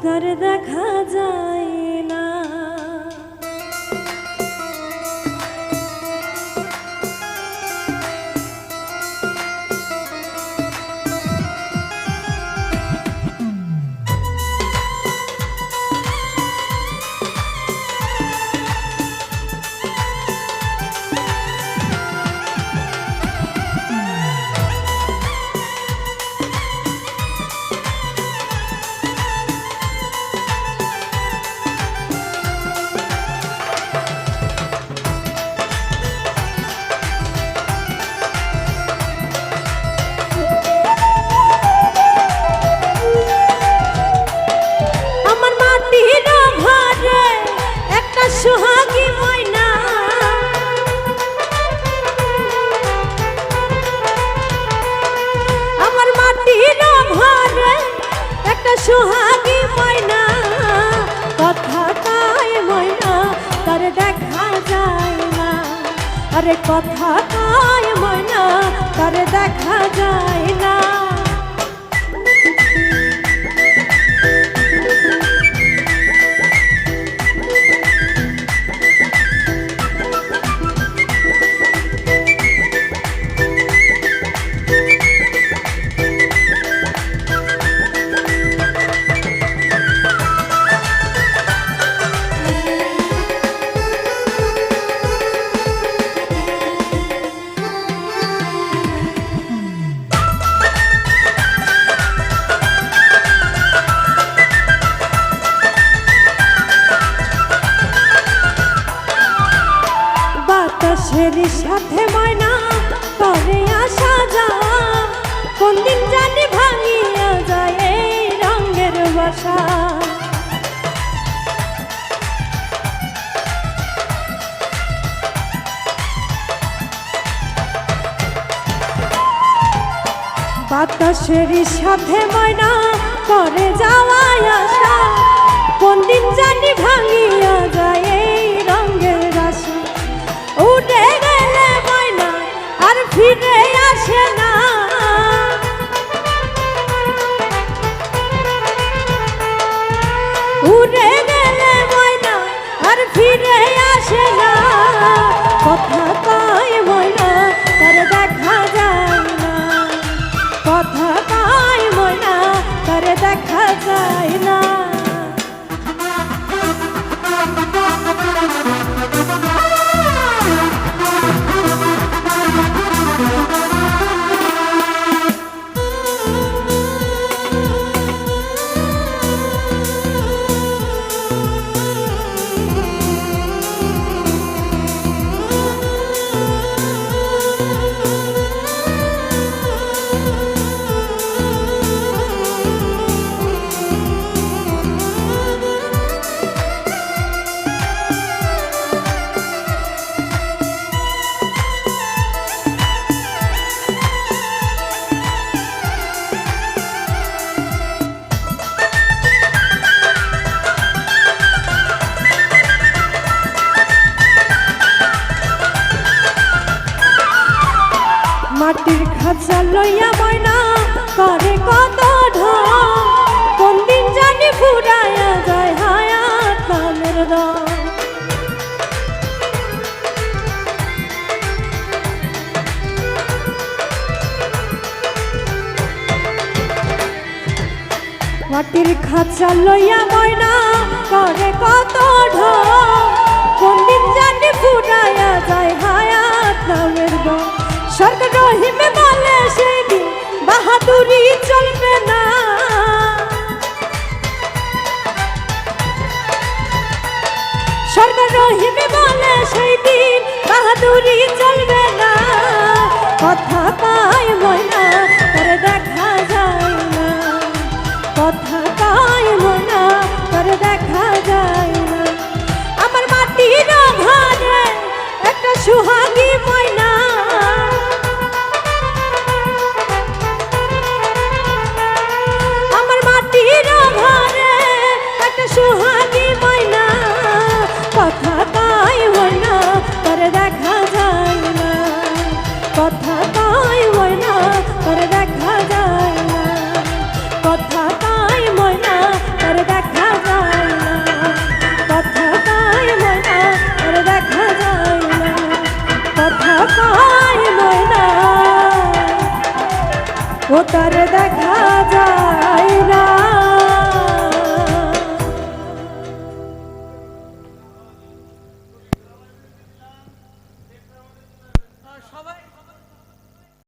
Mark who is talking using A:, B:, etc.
A: তার দেখা যায় না। সোহাগী ময়না আমার মাটির ঘরে একটা সোহাগী ময়না, কথা কয় ময়না তার দেখা যায় না। আরে কথা কয় ময়না তার দেখা যায় না। বাতাসের সাথে ময়না করে আসা যাওয়া, কোন দিন জানি ভাঙিয়া যায় এই রঙের বাসা। বাতাসের সাথে ময়না করে যাওয়া আসা, কোন দিন জানি ভাঙিয়া যায় এই রঙের রাশি। উড়ে গেলে ময়না আর ফিরে আসে না, উড়ে গেলে ময়না আর ফিরে আসে না। কথা কয় ময়না তার দেখা যায় না, কথা কয় ময়না তার দেখা যায় না। মাটির খাঁচা লইয়া ময়না করে কত ঢং, কোন দিন জানি ফুরাইয়া যায় হায়াত নামের রং। মাটির খাঁচা লইয়া ময়না করে কত ঢং, কোন দিন জানি ফুরাইয়া যায় হায়াত নামের রং। সরকার রহিমে বলে সেই দিন বাহাদুরি চলবে না, সরকার রহিমে বলে সেই দিন বাহাদুরি চলবে না। কথা কয় ময়না তার দেখা যায় না, কথা কয় ময়না তার দেখা যায় না। আমার মাটির ঘরে একটা সোহাগী ময়না, সোহাগী ময়না, কথা কয় ময়না তার দেখা যায় না, কথা কয় ময়না তার দেখা যায় না, কথা কয় ময়না তার দেখা তারে